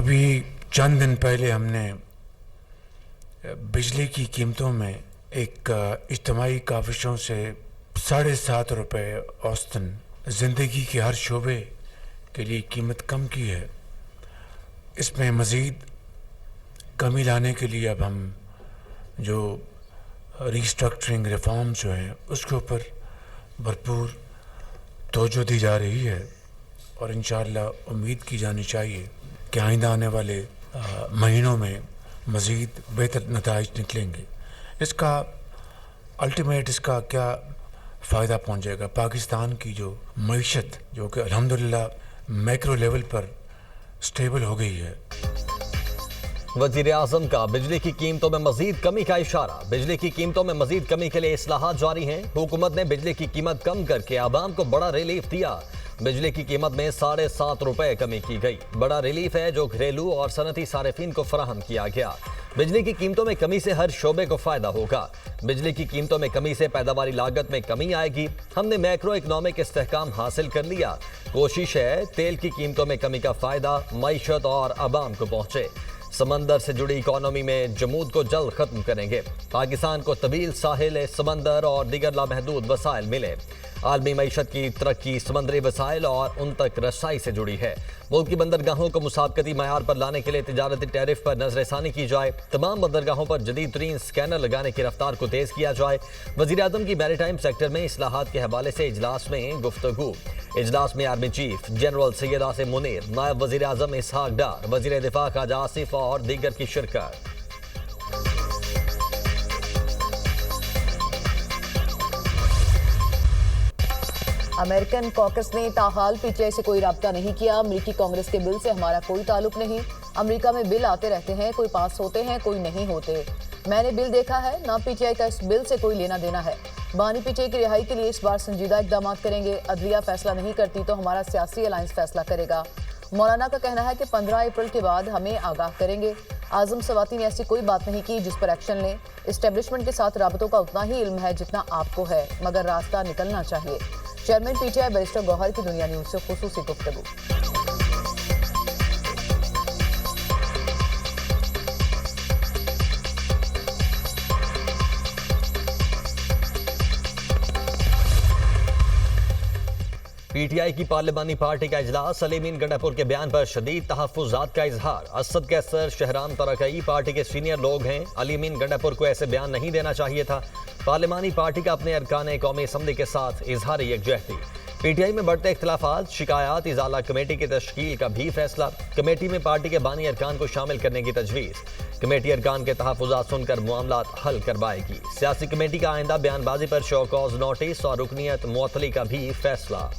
अभी चंद दिन पहले हमने बिजली की कीमतों में एक इज्तिमाई काविशों से 7.5 रुपये औसतन ज़िंदगी के हर शोबे के लिए कीमत कम की है। इसमें मज़ीद कमी लाने के लिए अब हम जो रिस्ट्रक्चरिंग रिफॉर्म्स जो हैं उसके ऊपर भरपूर तवज्जो दी जा रही है और इंशाअल्लाह उम्मीद की जानी चाहिए कि आइंदा आने वाले महीनों में मज़ीद बेहतर नताइज निकलेंगे। इसका अल्टीमेट इसका क्या फ़ायदा पहुंचेगा? पाकिस्तान की जो मईशत जो कि अल्हम्दुलिल्लाह मैक्रो लेवल पर स्टेबल हो गई है। वज़ीर आज़म का बिजली की कीमतों में मजीद कमी का इशारा। बिजली की कीमतों में मजीद कमी के लिए इस्लाहात जारी हैं। हुकूमत ने बिजली की कीमत कम करके आवाम को बड़ा रिलीफ दिया। बिजली की कीमत में 7.5 रुपये कमी की गई। बड़ा रिलीफ है जो घरेलू और सनती सारिफिन को फराहम किया गया। बिजली की कीमतों में कमी से हर शोबे को फायदा होगा। बिजली की कीमतों में कमी से पैदावारी लागत में कमी आएगी। हमने मैक्रो इकनॉमिक इस्तेहकाम हासिल कर लिया। कोशिश है तेल की कीमतों में कमी का फायदा मईशत और आवाम को पहुंचे। समंदर से जुड़ी इकॉनमी में जमूद को जल्द खत्म करेंगे। पाकिस्तान को तवील साहिल समंदर और दीगर लामहदूद वसाइल मिले। आलमी मईशत की तरक्की समुद्री वसाइल और उन तक रसाई से जुड़ी है। मुल्क की बंदरगाहों को मुसाबकती मयार पर लाने के लिए तिजारती टैरिफ पर नजरसानी की जाए। तमाम बंदरगाहों पर जदीद तरीन स्कैनर लगाने की रफ्तार को तेज किया जाए। वज़ीर आज़म की मैरीटाइम सेक्टर में इस्लाहात के हवाले से इजलास में गुफ्तगू। इजलास में army chief general Syed Asim Munir, नायब वज़ीर आज़म इसहाक डार, वज़ीर दिफा ख्वाजा आसिफ और दीगर की शिरकत। अमेरिकन कॉकस ने ताहाल पीटीआई से कोई राब्ता नहीं किया। अमेरिकी कांग्रेस के बिल से हमारा कोई ताल्लुक नहीं। अमेरिका में बिल आते रहते हैं, कोई पास होते हैं, कोई नहीं होते। मैंने बिल देखा है, ना पीटीआई का इस बिल से कोई लेना देना है। बानी पीटीआई की रिहाई के लिए इस बार संजीदा इकदाम करेंगे। अदलिया फैसला नहीं करती तो हमारा सियासी अलायंस फैसला करेगा। मौलाना का कहना है कि 15 अप्रैल के बाद हमें आगाह करेंगे। आजम सवाती ने ऐसी कोई बात नहीं की जिस पर एक्शन लें। इस्टेब्लिशमेंट के साथ राबतों का उतना ही इल्म है जितना आपको है, मगर रास्ता निकलना चाहिए। चेयरमैन पीटीआई बैरिस्टर गौहर की दुनिया न्यूज से खुसूसी गुफ्तगू। पीटीआई की पार्लिमानी पार्टी का इजलास। सलीमीन गंडापुर के बयान पर शदीद तहफ्फुज़ात का इजहार। असद कैसर शहराम तरकई पार्टी के सीनियर लोग हैं। अलीमीन गंडापुर को ऐसे बयान नहीं देना चाहिए था। पार्लिमानी पार्टी का अपने अरकान कौमी असम्बली के साथ इजहार यकजहती। पीटीआई में बढ़ते इख्तिलाफात, शिकायत इजाला कमेटी की तश्कील का भी फैसला। कमेटी में पार्टी के बानी अरकान को शामिल करने की तजवीज़। कमेटी अरकान के तहफ्फुज़ात सुनकर मामलात हल करवाएगी। सियासी कमेटी का आइंदा बयानबाजी पर शो कॉज नोटिस और रुकनीत मुअत्तली का भी फैसला।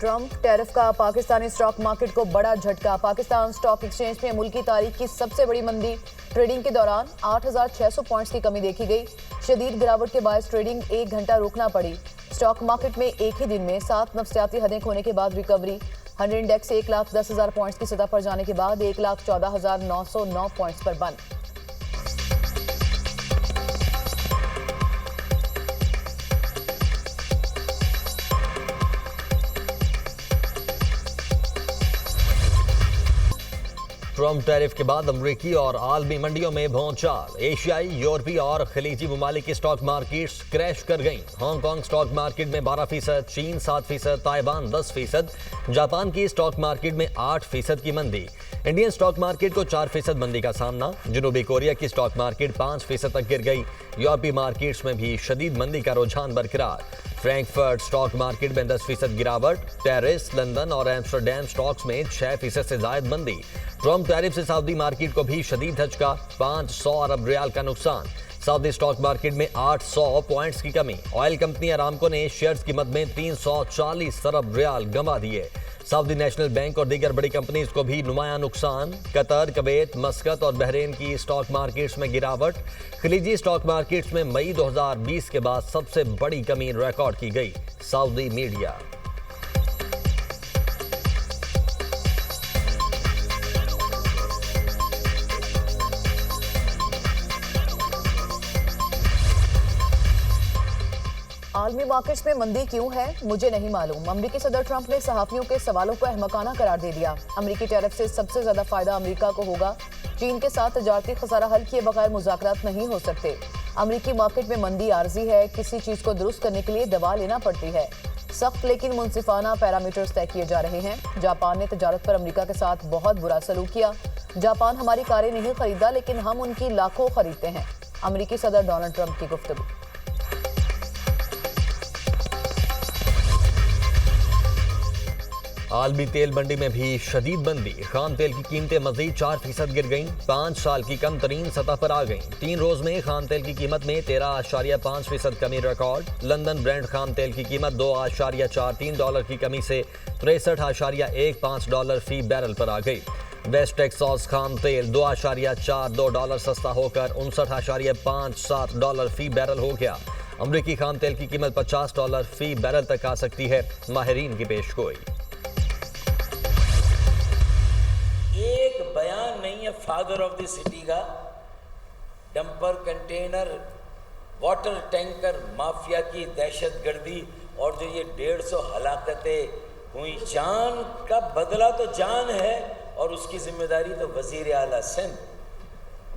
ट्रंप टैरिफ का पाकिस्तानी स्टॉक मार्केट को बड़ा झटका। पाकिस्तान स्टॉक एक्सचेंज में मुल्की तारीख की सबसे बड़ी मंदी। ट्रेडिंग के दौरान 8,600 पॉइंट्स की कमी देखी गई। शदीद गिरावट के बायस ट्रेडिंग 1 घंटा रोकना पड़ी। स्टॉक मार्केट में एक ही दिन में 7 नफसियाती हदें खोने के बाद रिकवरी। 100 इंडेक्स 1,10,000 पॉइंट्स की सतह पर जाने के बाद 1,14,909 पॉइंट्स पर बंद। ट्रंप टैरिफ के बाद अमरीकी और आलमी मंडियों में भौचाल। एशियाई, यूरोपीय और खलीजी ममालिक की स्टॉक मार्केट्स क्रैश कर गईं। हांगकांग स्टॉक मार्केट में 12%, चीन 7%, ताइवान 10%, जापान की स्टॉक मार्केट में 8% की मंदी। इंडियन स्टॉक मार्केट को 4% मंदी का सामना। जनूबी कोरिया की स्टॉक मार्केट 5% तक गिर गई। यूरोपीय मार्केट्स में भी शदीद मंदी का रुझान बरकरार। फ्रैंकफर्ट स्टॉक मार्केट में 10% गिरावट। पेरिस, लंदन और एम्स्टरडैम स्टॉक्स में 6% से जायद मंदी। ट्रंप टैरिफ से सऊदी मार्केट को भी शदीद झटका। 500 अरब रियाल का नुकसान। सऊदी स्टॉक मार्केट में 800 पॉइंट्स की कमी। ऑयल कंपनी अरामको ने शेयर्स कीमत में 340 अरब रियाल गंवा दिए। सऊदी नेशनल बैंक और दीगर बड़ी कंपनीज को भी नुमाया नुकसान। कतर, कुवैत, मस्कत और बहरीन की स्टॉक मार्केट्स में गिरावट। खलीजी स्टॉक मार्केट्स में मई 2020 के बाद सबसे बड़ी कमी रिकॉर्ड की गई। Saudi media. आलमी मार्केट्स में मंदी क्यों है, मुझे नहीं मालूम। अमेरिकी सदर ट्रंप ने सहाफियों के सवालों को अहमकाना करार दे दिया। अमेरिकी टैरिफ से सबसे ज्यादा फायदा अमेरिका को होगा। चीन के साथ तजारती खसारा हल किए बगैर मुज़ाकरात नहीं हो सकते। अमेरिकी मार्केट में मंदी आर्जी है, किसी चीज को दुरुस्त करने के लिए दवा लेना पड़ती है। सख्त लेकिन मुनसिफाना पैरामीटर्स तय किए जा रहे हैं। जापान ने तजारत पर अमेरिका के साथ बहुत बुरा सलूक किया। जापान हमारी कारें नहीं खरीदा, लेकिन हम उनकी लाखों खरीदते हैं। अमेरिकी सदर डोनाल्ड ट्रंप की गुफ्तगू। आलमी तेल मंडी में भी शदीद मंदी। खाम तेल की कीमतें मजीद 4% गिर गईं। 5 साल की कम तरीन सतह पर आ गईं। 3 रोज में खाम तेल की कीमत में 13.5% कमी रिकॉर्ड। लंदन ब्रेंड खाम तेल की कीमत $2.43 की कमी से $63.15 फी बैरल पर आ गई। वेस्ट टेक्सास खाम तेल $2.42 सस्ता होकर $59.57 फी बैरल हो गया। अमरीकी खाम तेल की कीमत $50 फी बैरल तक आ सकती है। माहिरीन की पेशगोई। एक बयान नहीं है फादर ऑफ द सिटी का। Dumper, container, water tanker mafia की दहशतगर्दी और जो ये 150 हलाकतें हुई, जान का बदला तो जान है और उसकी जिम्मेदारी तो वजीर आला सिंध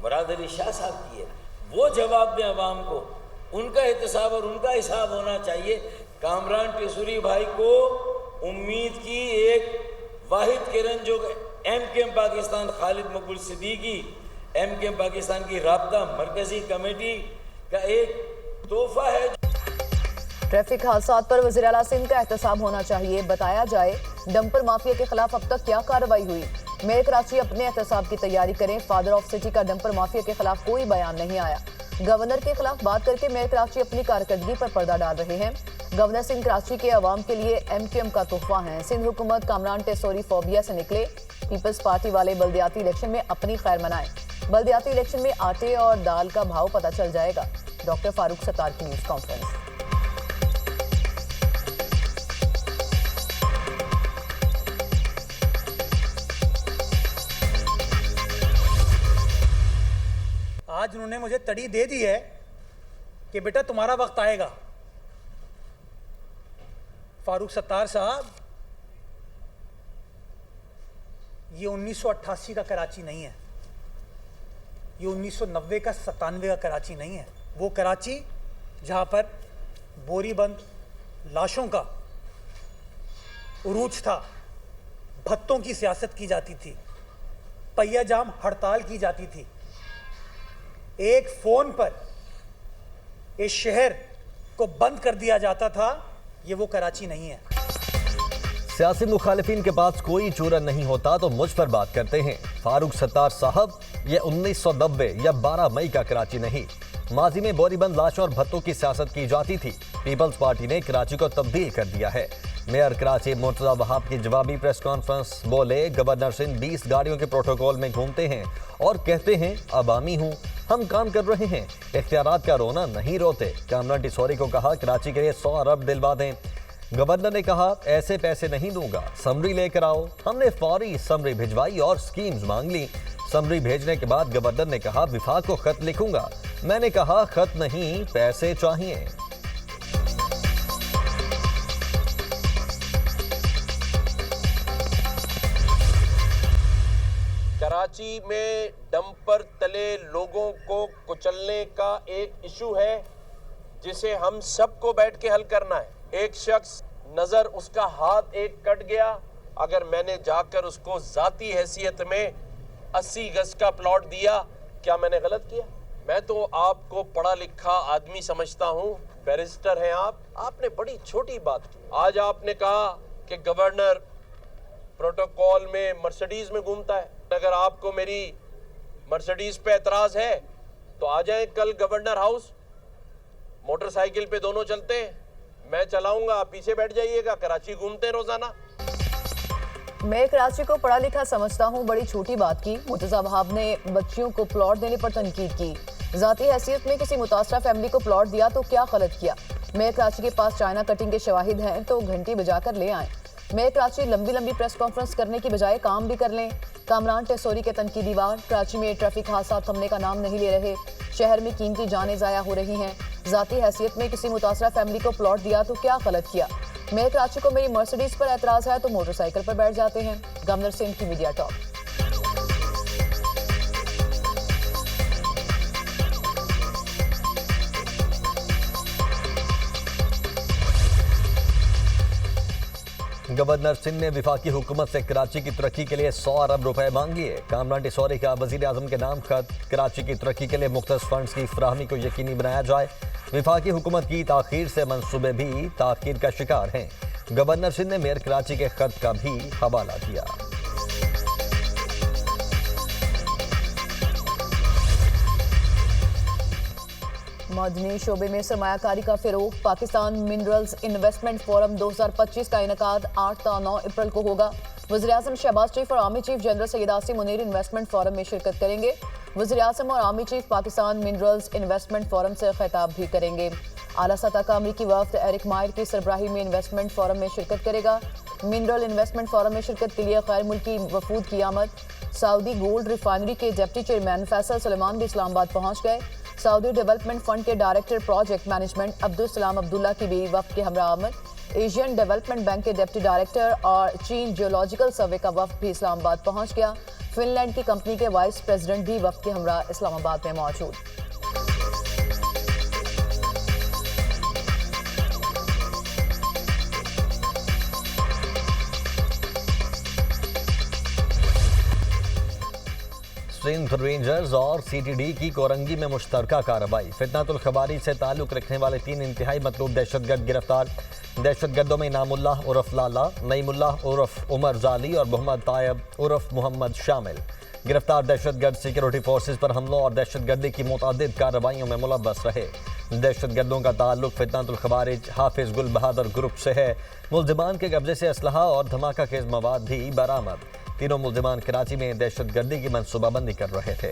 मुराद अली शाह साहब की है। वो जवाब दें अवाम को, उनका एहतसाब और उनका हिसाब होना चाहिए। कामरान टेसूरी भाई को उम्मीद की एक वाहिद किरण जो एमकेएम पाकिस्तान खालिद मकबूल सिद्दीकी एमकेएम पाकिस्तान की राब्ता मरकजी कमेटी का एक तोहफा है। ट्रैफिक हादसात पर वज़ीर आला सिंध का एहतसाब होना चाहिए। बताया जाए डंपर माफिया के खिलाफ अब तक क्या कार्रवाई हुई। मेयर कराची अपने एहतसाब की तैयारी करें। फादर ऑफ सिटी का डंपर माफिया के खिलाफ कोई बयान नहीं आया। गवर्नर के खिलाफ बात करके मेयर कराची अपनी कारकर्दगी पर पर्दा डाल रहे हैं। गवर्नर सिंध कराची के अवाम के लिए एमकेएम का तोहफा है। सिंध हुकूमत कामरान टेसोरी फोबिया से निकले। पीपल्स पार्टी वाले बल्दियाती इलेक्शन में अपनी खैर मनाएं। बल्दियाती इलेक्शन में आटे और दाल का भाव पता चल जाएगा। डॉक्टर फारूक सत्तार की न्यूज कॉन्फ्रेंस। आज उन्होंने मुझे तड़ी दे दी है कि बेटा तुम्हारा वक्त आएगा। फारूक सत्तार साहब, ये 1988 का कराची नहीं है, ये 1990 का 97 का कराची नहीं है। वो कराची जहां पर बोरीबंद लाशों का उरूज था, भत्तों की सियासत की जाती थी, पहिया जाम हड़ताल की जाती थी। एक फोन पर इस शहर को बंद कर दिया जाता था। ये वो कराची नहीं है। सियासी मुखालिफिन के पास कोई चूरन नहीं होता तो मुझ पर बात करते हैं। फारूक सत्तार साहब, ये 1990 या 12 मई का कराची नहीं। माजी में बोरीबंद लाशों और भत्तों की सियासत की जाती थी। पीपल्स पार्टी ने कराची को तब्दील कर दिया है। मेयर कराची मुर्तजा वहाब की जवाबी प्रेस कॉन्फ्रेंस बोले, गवर्नर सिंध 20 गाड़ियों के प्रोटोकॉल में घूमते हैं और कहते हैं अवामी हूँ, हम काम कर रहे हैं, इख्तियारात का रोना नहीं रोते। कामरान टेसोरी को कहा कराची के लिए 100 अरब दिलवा दें। गवर्नर ने कहा ऐसे पैसे नहीं दूंगा, समरी लेकर आओ। हमने फौरी समरी भिजवाई और स्कीम्स मांग ली। समरी भेजने के बाद गवर्नर ने कहा विफाक को खत लिखूंगा। मैंने कहा खत नहीं, पैसे चाहिए। कराची में डंपर तले लोगों को कुचलने का एक इशू है जिसे हम सबको बैठ के हल करना है। एक शख्स नजर उसका हाथ एक कट गया, अगर मैंने जाकर उसको जाती हैसियत में 80 गज का प्लॉट दिया, क्या मैंने गलत किया? मैं तो आपको पढ़ा लिखा आदमी समझता हूँ, बैरिस्टर हैं आप। आपने बड़ी छोटी बात की। आज आपने कहा कि गवर्नर प्रोटोकॉल में मर्सिडीज में घूमता है। अगर आपको मेरी मर्सिडीज पे एतराज है तो आ जाएं कल गवर्नर हाउस, मोटरसाइकिल पे दोनों चलते हैं, मैं चलाऊंगा, आप पीछे बैठ जाइएगा, कराची घूमते रोजाना। मैं कराची को पढ़ा लिखा समझता हूँ, बड़ी छोटी बात की। मुर्तजा वहाब ने बच्चियों को प्लॉट देने पर तनकीद की। जाती हैसियत में किसी मुतासरा फैमिली को प्लॉट दिया तो क्या गलत किया? मैं कराची के पास चाइना कटिंग के शवाहिद हैं तो घंटी बजाकर ले आए। मेयर कराची लंबी लंबी प्रेस कॉन्फ्रेंस करने की बजाय काम भी कर लें। कामरान टेसोरी के तनकीदी वार, कराची में ट्रैफिक हादसा थमने का नाम नहीं ले रहे, शहर में कीमती जानें ज़ाया हो रही हैं। ज़ाती हैसियत में किसी मुतासरा फैमिली को प्लॉट दिया तो क्या गलत किया। मेयर कराची को मेरी मर्सिडीज पर एतराज़ है तो मोटरसाइकिल पर बैठ जाते हैं। गवर्नर सिंह की मीडिया टॉक। गवर्नर सिंह ने विफाकी हुकूमत से कराची की तरक्की के लिए 100 अरब रुपए मांग लिए। कामरान टेसोरी का वजीर आजम के नाम खत, कराची की तरक्की के लिए मुख्तलिफ फंड्स की फराहमी को यकीनी बनाया जाए। विफाकी हुकूमत की ताखीर से मंसूबे भी ताखीर का शिकार हैं। गवर्नर सिंह ने मेयर कराची के खत का भी हवाला दिया। मदनी शोबे में सरमायाकारी का फिरोग, पाकिस्तान मिनरल्स इन्वेस्टमेंट फोरम 2025 का इनेकाद 8 ta 9 अप्रैल को होगा। वज़ीर-ए-आज़म शहबाज शरीफ और army chief general Syed Asim Munir investment forum में शिरकत करेंगे। वज़ीर-ए-आज़म और army chief Pakistan minerals investment forum से खिताब भी करेंगे। आला सतह का अमरीकी वफ्द एरिक मायर की सरबराही में इन्वेस्टमेंट फोरम में शिरकत करेगा। मिनरल इन्वेस्टमेंट फोरम में शिरकत के लिए गैर मुल्की वफूद की आमद। सऊदी गोल्ड रिफाइनरी के डिप्टी चेयरमैन फैसल सुलेमान भी इस्लामाबाद पहुंच गए। सऊदी डेवलपमेंट फंड के director project management Abdul Salam Abdullah की भी वफ्द के हमरा आमद। एशियन डेवलपमेंट बैंक के डिप्टी डायरेक्टर और चीन जियोलॉजिकल सर्वे का वफ्द भी इस्लामाबाद पहुंच गया। फिनलैंड की कंपनी के वाइस प्रेसिडेंट भी वफ्द के हमरा इस्लामाबाद में मौजूद। सिंध रेंजर्स और सीटीडी की कोरंगी में मुश्तरका कार्रवाई। फितनातुल खबारी से ताल्लुक रखने वाले 3 इंतहाई मतलूब दहशतगर्द गिरफ्तार। दहशतगर्दों में इनामुल्लाह उर्फ लाला, नईमुल्लाह उर्फ उमर जाली और मोहम्मद तायब उर्फ मोहम्मद शामिल। गिरफ्तार दहशतगर्द सिक्योरिटी फोर्सेज पर हमलों और दहशतगर्दी की मुतादिद कार्रवाइयों में मुलव्वस रहे। दहशतगर्दों का ताल्लुक फितनातुल खबारिज हाफिज गुल बहादुर ग्रुप से है। मुल्जिमान के कब्जे से असलहा और धमाका खेज मवाद भी बरामद। तीनों मुल्जिमान कराची में दहशतगर्दी की मंसूबाबंदी कर रहे थे।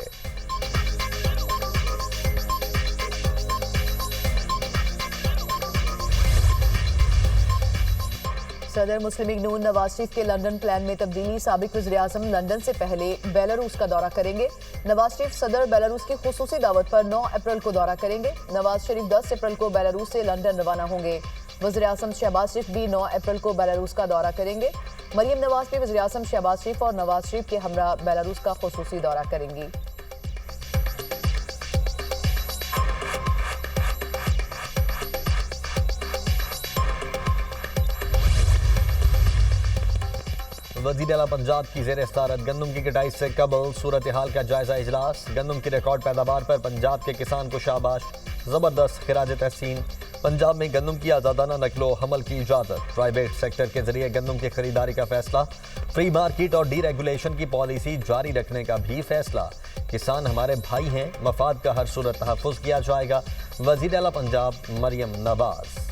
सदर मुस्लिम लीग नून नवाज शरीफ के लंदन प्लान में तब्दीली। साबिक वज़ीर-ए-आज़म लंदन से पहले बेलारूस का दौरा करेंगे। नवाज शरीफ सदर बेलारूस की खुसूसी दावत पर 9 अप्रैल को दौरा करेंगे। नवाज शरीफ 10 अप्रैल को बेलारूस से लंदन रवाना होंगे। वज़ीर-ए-आज़म शहबाज शरीफ भी 9 अप्रैल को बेलारूस का दौरा करेंगे। मरियम नवाज भी वज़ीर-ए-आज़म शहबाज शरीफ और नवाज शरीफ के हमरा बेलारूस का खुसूसी दौरा करेंगी। वज़ीर आला पंजाब की ज़ेर सदारत गंदम की कटाई से कबल सूरत हाल का जायजा इजलास। गंदम की रिकॉर्ड पैदावार पर पंजाब के किसान को शाबाश, जबरदस्त खिराज तहसीन। पंजाब में गंदम की आज़ादाना नकलो हमल की इजाज़त। प्राइवेट सेक्टर के जरिए गंदम की खरीदारी का फैसला। फ्री मार्केट और डीरेगुलेशन की पॉलिसी जारी रखने का भी फैसला। किसान हमारे भाई हैं, मफाद का हर सूरत तहफ़्फ़ुज़ किया जाएगा। वज़ीर आला पंजाब मरियम नवाज।